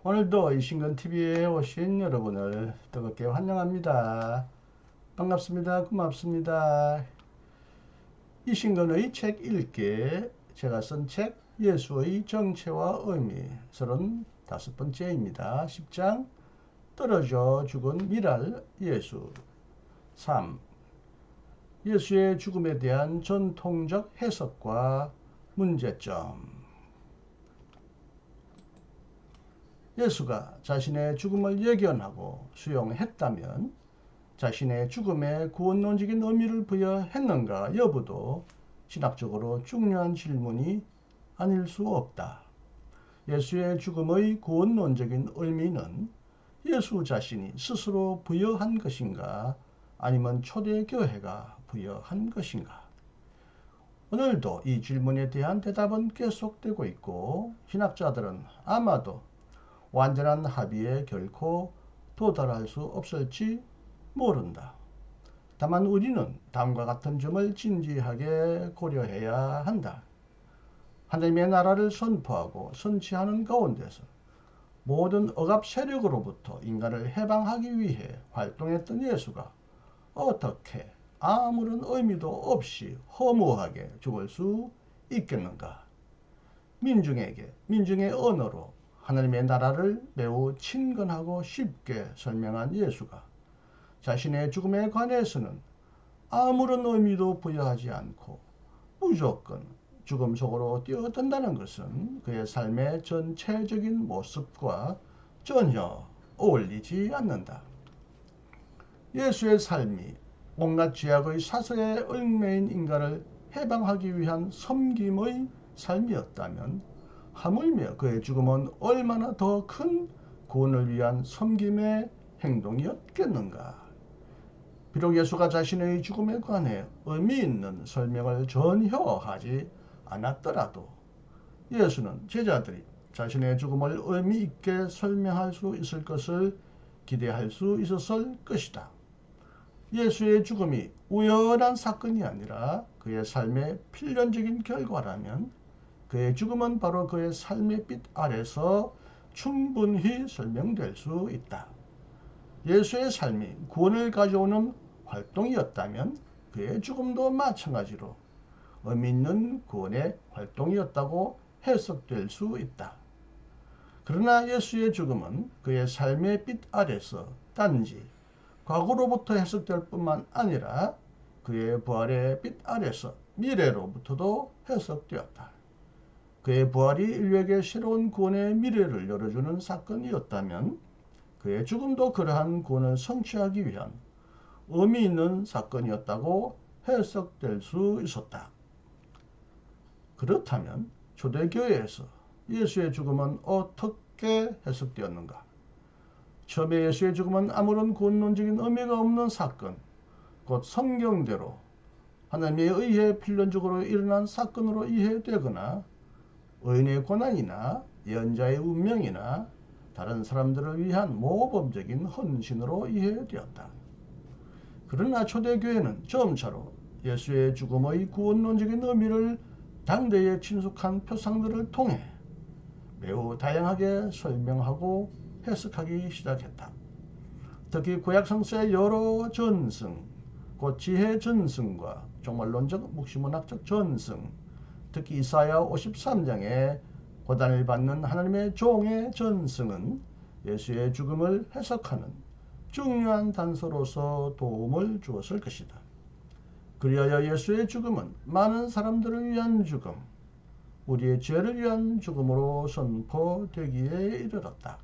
오늘도 이신근TV에 오신 여러분을 뜨겁게 환영합니다. 반갑습니다. 고맙습니다. 이신근의 책 읽기, 제가 쓴 책 예수의 정체와 의미 35번째입니다. 10장 떨어져 죽은 미랄 예수. 3. 예수의 죽음에 대한 전통적 해석과 문제점. 예수가 자신의 죽음을 예견하고 수용했다면 자신의 죽음에 구원론적인 의미를 부여했는가 여부도 신학적으로 중요한 질문이 아닐 수 없다. 예수의 죽음의 구원론적인 의미는 예수 자신이 스스로 부여한 것인가 아니면 초대교회가 부여한 것인가. 오늘도 이 질문에 대한 대답은 계속되고 있고 신학자들은 아마도 완전한 합의에 결코 도달할 수 없을지 모른다. 다만 우리는 다음과 같은 점을 진지하게 고려해야 한다. 하나님의 나라를 선포하고 선취하는 가운데서 모든 억압 세력으로부터 인간을 해방하기 위해 활동했던 예수가 어떻게 아무런 의미도 없이 허무하게 죽을 수 있겠는가? 민중에게 민중의 언어로 하나님의 나라를 매우 친근하고 쉽게 설명한 예수가 자신의 죽음에 관해서는 아무런 의미도 부여하지 않고 무조건 죽음 속으로 뛰어든다는 것은 그의 삶의 전체적인 모습과 전혀 어울리지 않는다. 예수의 삶이 온갖 죄악의 사슬에 얽매인 인간을 해방하기 위한 섬김의 삶이었다면 하물며 그의 죽음은 얼마나 더 큰 구원을 위한 섬김의 행동이었겠는가. 비록 예수가 자신의 죽음에 관해 의미 있는 설명을 전혀 하지 않았더라도 예수는 제자들이 자신의 죽음을 의미 있게 설명할 수 있을 것을 기대할 수 있었을 것이다. 예수의 죽음이 우연한 사건이 아니라 그의 삶의 필연적인 결과라면 그의 죽음은 바로 그의 삶의 빛 아래서 충분히 설명될 수 있다. 예수의 삶이 구원을 가져오는 활동이었다면 그의 죽음도 마찬가지로 의미 있는 구원의 활동이었다고 해석될 수 있다. 그러나 예수의 죽음은 그의 삶의 빛 아래서 단지 과거로부터 해석될 뿐만 아니라 그의 부활의 빛 아래서 미래로부터도 해석되었다. 그의 부활이 인류에게 새로운 구원의 미래를 열어주는 사건이었다면 그의 죽음도 그러한 구원을 성취하기 위한 의미 있는 사건이었다고 해석될 수 있었다. 그렇다면 초대교회에서 예수의 죽음은 어떻게 해석되었는가? 처음에 예수의 죽음은 아무런 구원론적인 의미가 없는 사건, 곧 성경대로 하나님에 의해 필연적으로 일어난 사건으로 이해되거나 의인의 고난이나 예언자의 운명이나 다른 사람들을 위한 모범적인 헌신으로 이해되었다. 그러나 초대교회는 점차로 예수의 죽음의 구원론적인 의미를 당대에 친숙한 표상들을 통해 매우 다양하게 설명하고 해석하기 시작했다. 특히 구약성서의 여러 전승, 곧 지혜 전승과 종말론적 묵시문학적 전승, 특히 이사야 53장에 고난을 받는 하나님의 종의 전승은 예수의 죽음을 해석하는 중요한 단서로서 도움을 주었을 것이다. 그리하여 예수의 죽음은 많은 사람들을 위한 죽음, 우리의 죄를 위한 죽음으로 선포되기에 이르렀다.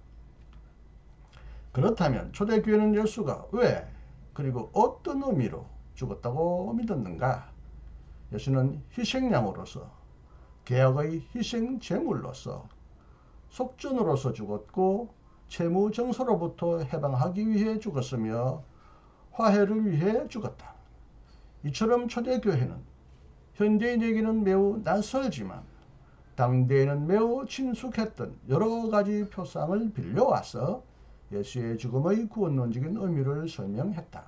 그렇다면 초대교회는 예수가 왜 그리고 어떤 의미로 죽었다고 믿었는가? 예수는 희생양으로서 개혁의 희생 제물로서 속전으로서 죽었고 채무정서로부터 해방하기 위해 죽었으며 화해를 위해 죽었다. 이처럼 초대교회는 현대인에게는 매우 낯설지만 당대에는 매우 친숙했던 여러 가지 표상을 빌려와서 예수의 죽음의 구원론적인 의미를 설명했다.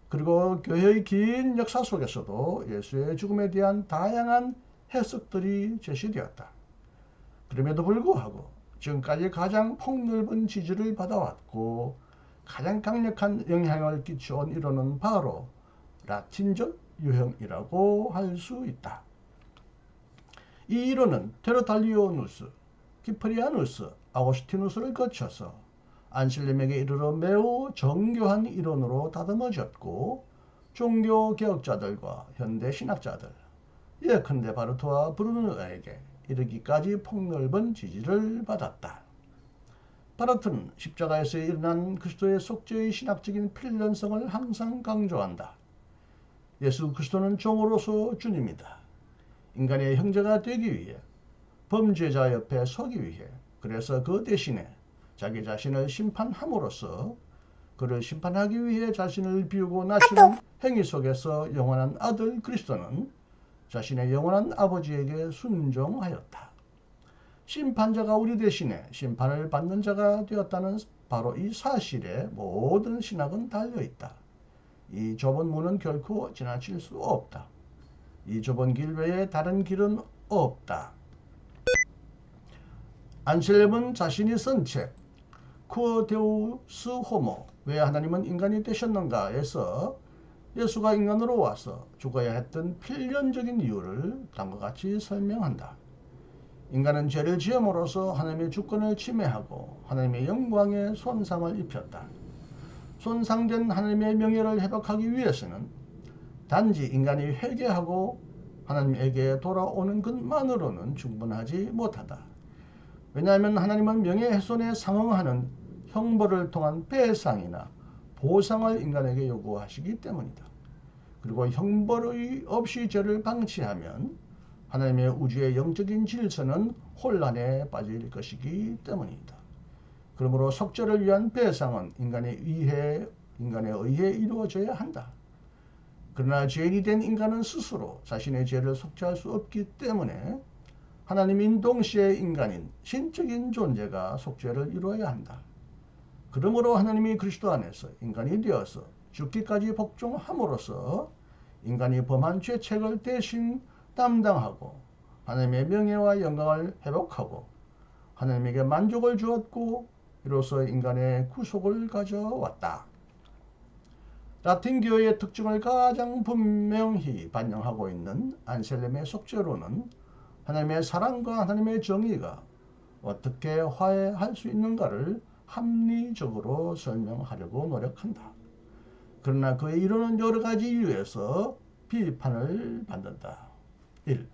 그리고 교회의 긴 역사 속에서도 예수의 죽음에 대한 다양한 해석들이 제시되었다. 그럼에도 불구하고 지금까지 가장 폭넓은 지지를 받아왔고 가장 강력한 영향을 끼쳐온 이론은 바로 라틴적 유형이라고 할 수 있다. 이 이론은 테르탈리오누스, 키프리아누스, 아고스티누스를 거쳐서 안실렘에게 이르러 매우 정교한 이론으로 다듬어졌고 종교 개혁자들과 현대 신학자들, 예컨대 바르트와 브루너에게 이르기까지 폭넓은 지지를 받았다. 바르트는 십자가에서 일어난 그리스도의 속죄의 신학적인 필연성을 항상 강조한다. 예수 그리스도는 종으로서 주님이다. 인간의 형제가 되기 위해, 범죄자 옆에 서기 위해, 그래서 그 대신에 자기 자신을 심판함으로써 그를 심판하기 위해 자신을 비우고 나시는 행위 속에서 영원한 아들 그리스도는 자신의 영원한 아버지에게 순종하였다. 심판자가 우리 대신에 심판을 받는 자가 되었다는 바로 이 사실에 모든 신학은 달려있다. 이 좁은 문은 결코 지나칠 수 없다. 이 좁은 길 외에 다른 길은 없다. 안셀렘은 자신이 쓴 책 쿠어 데우스 호모, 왜 하나님은 인간이 되셨는가에서 예수가 인간으로 와서 죽어야 했던 필연적인 이유를 다음과 같이 설명한다. 인간은 죄를 지음으로써 하나님의 주권을 침해하고 하나님의 영광에 손상을 입혔다. 손상된 하나님의 명예를 회복하기 위해서는 단지 인간이 회개하고 하나님에게 돌아오는 것만으로는 충분하지 못하다. 왜냐하면 하나님은 명예훼손에 상응하는 형벌을 통한 배상이나 보상을 인간에게 요구하시기 때문이다. 그리고 형벌이 없이 죄를 방치하면 하나님의 우주의 영적인 질서는 혼란에 빠질 것이기 때문이다. 그러므로 속죄를 위한 배상은 인간에 의해 이루어져야 한다. 그러나 죄인이 된 인간은 스스로 자신의 죄를 속죄할 수 없기 때문에 하나님인 동시에 인간인 신적인 존재가 속죄를 이루어야 한다. 그러므로 하나님이 그리스도 안에서 인간이 되어서 죽기까지 복종함으로써 인간이 범한 죄책을 대신 담당하고 하나님의 명예와 영광을 회복하고 하나님에게 만족을 주었고 이로써 인간의 구속을 가져왔다. 라틴 교회의 특징을 가장 분명히 반영하고 있는 안셀렘의 속죄론은 하나님의 사랑과 하나님의 정의가 어떻게 화해할 수 있는가를 합리적으로 설명하려고 노력한다. 그러나 그의 이론은 여러 가지 이유에서 비판을 받는다. 1.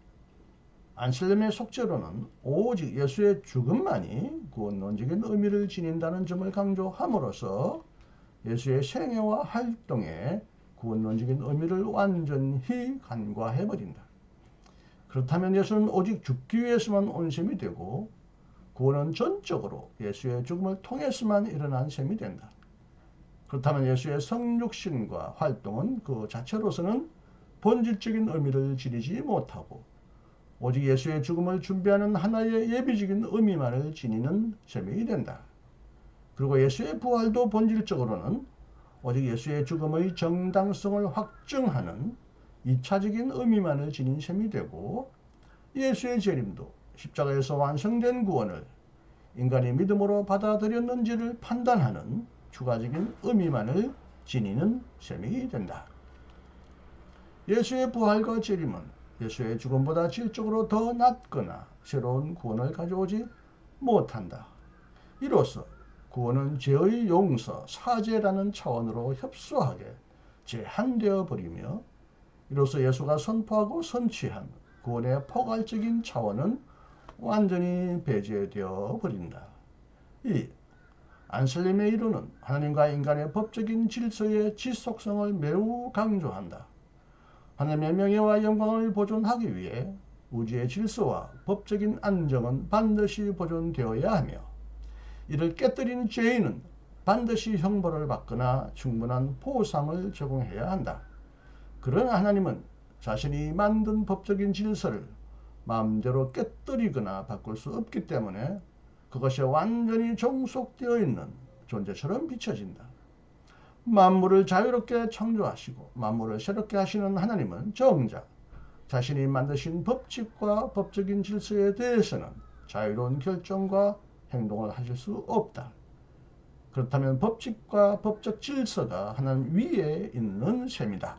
안셀렘의 속죄론은 오직 예수의 죽음만이 구원론적인 의미를 지닌다는 점을 강조함으로써 예수의 생애와 활동에 구원론적인 의미를 완전히 간과해버린다. 그렇다면 예수는 오직 죽기 위해서만 온 셈이 되고 구원은 전적으로 예수의 죽음을 통해서만 일어난 셈이 된다. 그렇다면 예수의 성육신과 활동은 그 자체로서는 본질적인 의미를 지니지 못하고 오직 예수의 죽음을 준비하는 하나의 예비적인 의미만을 지니는 셈이 된다. 그리고 예수의 부활도 본질적으로는 오직 예수의 죽음의 정당성을 확증하는 2차적인 의미만을 지닌 셈이 되고 예수의 재림도 십자가에서 완성된 구원을 인간이 믿음으로 받아들였는지를 판단하는 추가적인 의미만을 지니는 셈이 된다. 예수의 부활과 재림은 예수의 죽음보다 질적으로 더 낫거나 새로운 구원을 가져오지 못한다. 이로써 구원은 죄의 용서, 사죄라는 차원으로 협소하게 제한되어 버리며 이로써 예수가 선포하고 선취한 구원의 포괄적인 차원은 완전히 배제되어 버린다. 2. 안셀렘의 이론은 하나님과 인간의 법적인 질서의 지속성을 매우 강조한다. 하나님의 명예와 영광을 보존하기 위해 우주의 질서와 법적인 안정은 반드시 보존되어야 하며 이를 깨뜨린 죄인은 반드시 형벌을 받거나 충분한 보상을 제공해야 한다. 그러나 하나님은 자신이 만든 법적인 질서를 마음대로 깨뜨리거나 바꿀 수 없기 때문에 그것이 완전히 종속되어 있는 존재처럼 비춰진다. 만물을 자유롭게 창조하시고 만물을 새롭게 하시는 하나님은 정작 자신이 만드신 법칙과 법적인 질서에 대해서는 자유로운 결정과 행동을 하실 수 없다. 그렇다면 법칙과 법적 질서가 하나님 위에 있는 셈이다.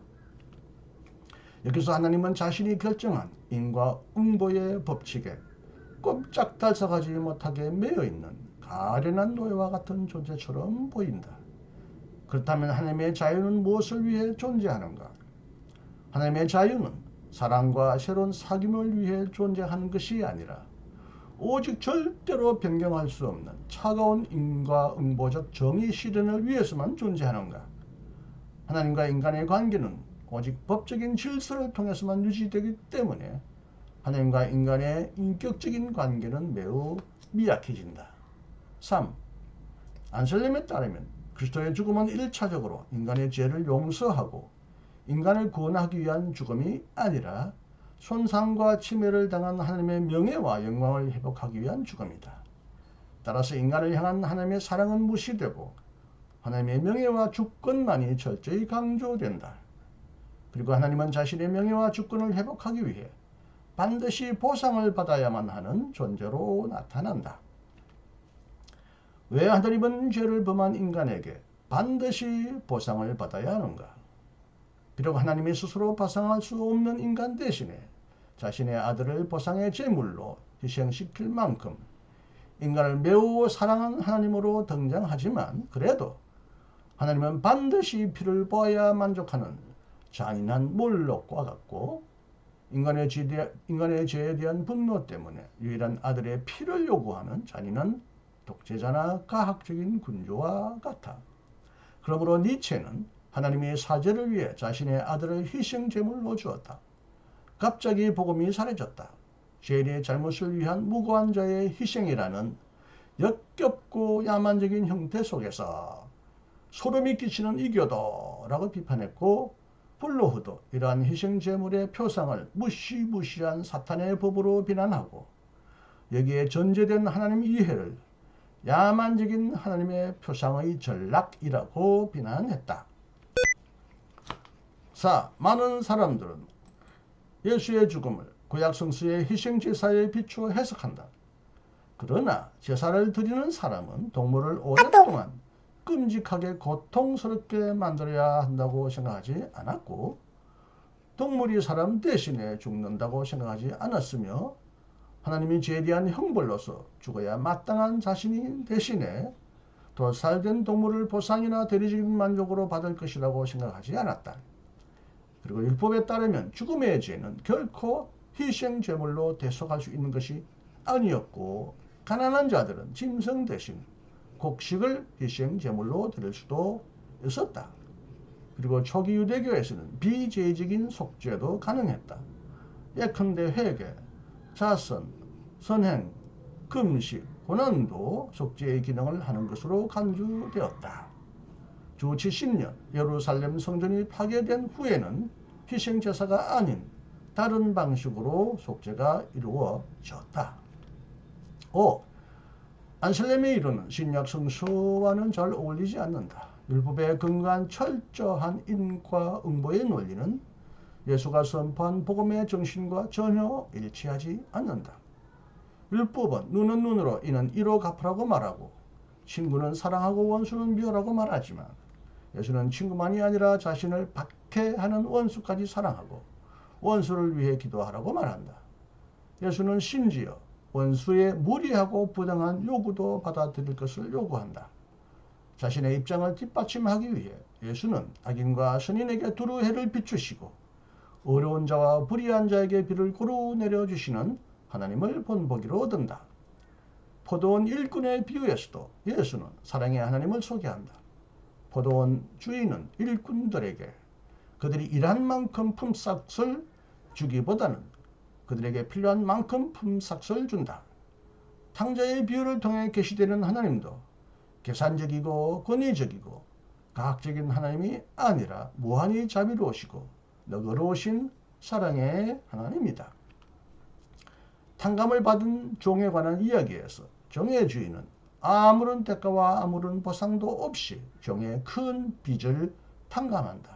여기서 하나님은 자신이 결정한 인과응보의 법칙에 꼼짝 달싹하지 못하게 매여있는 가련한 노예와 같은 존재처럼 보인다. 그렇다면 하나님의 자유는 무엇을 위해 존재하는가? 하나님의 자유는 사랑과 새로운 사귐을 위해 존재하는 것이 아니라 오직 절대로 변경할 수 없는 차가운 인과응보적 정의 실현을 위해서만 존재하는가? 하나님과 인간의 관계는 오직 법적인 질서를 통해서만 유지되기 때문에 하나님과 인간의 인격적인 관계는 매우 미약해진다. 3. 안셀렘에 따르면 그리스도의 죽음은 1차적으로 인간의 죄를 용서하고 인간을 구원하기 위한 죽음이 아니라 손상과 침해를 당한 하나님의 명예와 영광을 회복하기 위한 죽음이다. 따라서 인간을 향한 하나님의 사랑은 무시되고 하나님의 명예와 주권만이 철저히 강조된다. 그리고 하나님은 자신의 명예와 주권을 회복하기 위해 반드시 보상을 받아야만 하는 존재로 나타난다. 왜 하나님은 죄를 범한 인간에게 반드시 보상을 받아야 하는가? 비록 하나님이 스스로 보상할 수 없는 인간 대신에 자신의 아들을 보상의 제물로 희생시킬 만큼 인간을 매우 사랑한 하나님으로 등장하지만 그래도 하나님은 반드시 피를 보아야 만족하는 잔인한 몰록과 같고 인간의 죄에 대한 분노 때문에 유일한 아들의 피를 요구하는 잔인한 독재자나 가학적인 군주와 같아. 그러므로 니체는 하나님의 사죄를 위해 자신의 아들을 희생제물로 주었다. 갑자기 복음이 사라졌다. 죄인의 잘못을 위한 무고한 자의 희생이라는 역겹고 야만적인 형태 속에서 소름이 끼치는 이교도라고 비판했고 블로흐도 이러한 희생제물의 표상을 무시무시한 사탄의 법으로 비난하고 여기에 전제된 하나님 이해를 야만적인 하나님의 표상의 전락이라고 비난했다. 4. 많은 사람들은 예수의 죽음을 구약 성서의 희생제사에 비추어 해석한다. 그러나 제사를 드리는 사람은 동물을 오랫동안 끔찍하게 고통스럽게 만들어야 한다고 생각하지 않았고 동물이 사람 대신에 죽는다고 생각하지 않았으며 하나님이 죄에 대한 형벌로서 죽어야 마땅한 자신이 대신에 더 살된 동물을 보상이나 대리적인 만족으로 받을 것이라고 생각하지 않았다. 그리고 율법에 따르면 죽음의 죄는 결코 희생제물로 대속할 수 있는 것이 아니었고 가난한 자들은 짐승 대신 곡식을 희생제물로 드릴 수도 있었다. 그리고 초기 유대교에서는 비죄적인 속죄도 가능했다. 예컨대 회개, 자선, 선행, 금식, 고난도 속죄의 기능을 하는 것으로 간주되었다. 주 70년 예루살렘 성전이 파괴된 후에는 희생제사가 아닌 다른 방식으로 속죄가 이루어졌다. 5. 안셀렘이 이루는 신약 성서와는 잘 어울리지 않는다. 율법에 근거한 철저한 인과응보의 논리는 예수가 선포한 복음의 정신과 전혀 일치하지 않는다. 율법은 눈은 눈으로 이는 이로 갚으라고 말하고 친구는 사랑하고 원수는 미워라고 말하지만 예수는 친구만이 아니라 자신을 박해하는 원수까지 사랑하고 원수를 위해 기도하라고 말한다. 예수는 심지어 원수의 무리하고 부당한 요구도 받아들일 것을 요구한다. 자신의 입장을 뒷받침하기 위해 예수는 악인과 선인에게 두루 해를 비추시고 어려운 자와 불의한 자에게 비를 고루 내려주시는 하나님을 본보기로 얻는다. 포도원 일꾼의 비유에서도 예수는 사랑의 하나님을 소개한다. 포도원 주인은 일꾼들에게 그들이 일한 만큼 품삯을 주기보다는 그들에게 필요한 만큼 품삯을 준다. 탕자의 비유를 통해 계시되는 하나님도 계산적이고 권위적이고 가학적인 하나님이 아니라 무한히 자비로우시고 너그러우신 사랑의 하나님이다. 탕감을 받은 종에 관한 이야기에서 종의 주인은 아무런 대가와 아무런 보상도 없이 종의 큰 빚을 탕감한다.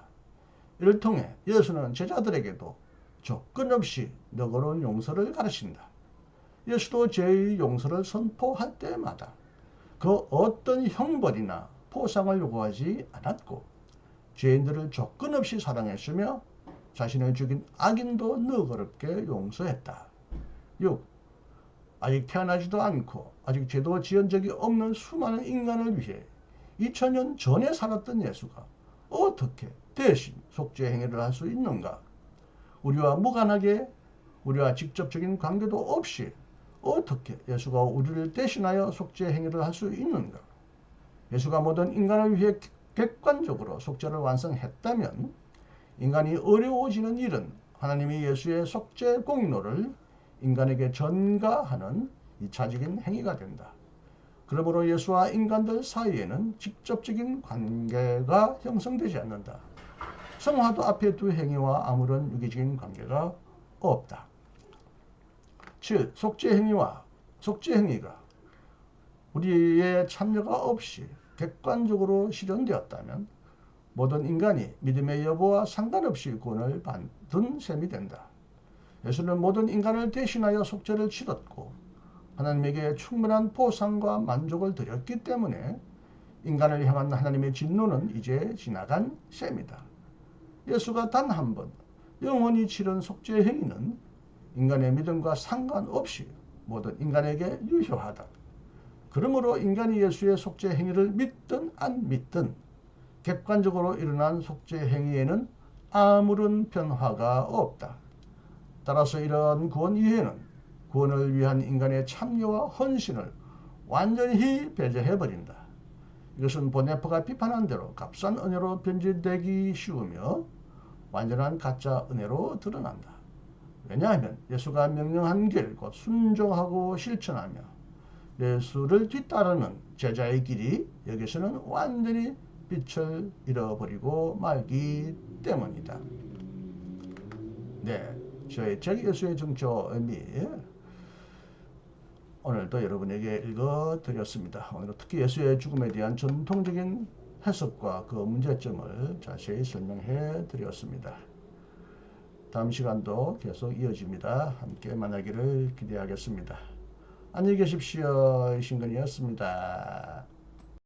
이를 통해 예수는 제자들에게도 조건 없이 너그러운 용서를 가르친다. 예수도 죄의 용서를 선포할 때마다 그 어떤 형벌이나 포상을 요구하지 않았고 죄인들을 조건 없이 사랑했으며 자신을 죽인 악인도 너그럽게 용서했다. 6. 아직 태어나지도 않고 아직 죄도 지은 적이 없는 수많은 인간을 위해 2000년 전에 살았던 예수가 어떻게 대신 속죄 행위를 할 수 있는가? 우리와 무관하게 우리와 직접적인 관계도 없이 어떻게 예수가 우리를 대신하여 속죄 행위를 할 수 있는가? 예수가 모든 인간을 위해 객관적으로 속죄를 완성했다면 인간이 어려워지는 일은 하나님이 예수의 속죄 공로를 인간에게 전가하는 2차적인 행위가 된다. 그러므로 예수와 인간들 사이에는 직접적인 관계가 형성되지 않는다. 성화도 앞에 두 행위와 아무런 유기적인 관계가 없다. 7. 속죄 행위가 우리의 참여가 없이 객관적으로 실현되었다면 모든 인간이 믿음의 여부와 상관없이 구원을 받은 셈이 된다. 예수는 모든 인간을 대신하여 속죄를 치렀고 하나님에게 충분한 보상과 만족을 드렸기 때문에 인간을 향한 하나님의 진노는 이제 지나간 셈이다. 예수가 단 한 번 영원히 치른 속죄 행위는 인간의 믿음과 상관없이 모든 인간에게 유효하다. 그러므로 인간이 예수의 속죄 행위를 믿든 안 믿든 객관적으로 일어난 속죄 행위에는 아무런 변화가 없다. 따라서 이러한 구원 이해는 구원을 위한 인간의 참여와 헌신을 완전히 배제해버린다. 이것은 보네퍼가 비판한 대로 값싼 은혜로 변질되기 쉬우며 완전한 가짜 은혜로 드러난다. 왜냐하면 예수가 명령한 길 곧 순종하고 실천하며 예수를 뒤따르는 제자의 길이 여기서는 완전히 빛을 잃어버리고 말기 때문이다. 네, 저의 책 예수의 정체와 의미 오늘도 여러분에게 읽어드렸습니다. 오늘은 특히 예수의 죽음에 대한 전통적인 해석과 그 문제점을 자세히 설명해 드렸습니다. 다음 시간도 계속 이어집니다. 함께 만나기를 기대하겠습니다. 안녕히 계십시오. 이신근이었습니다.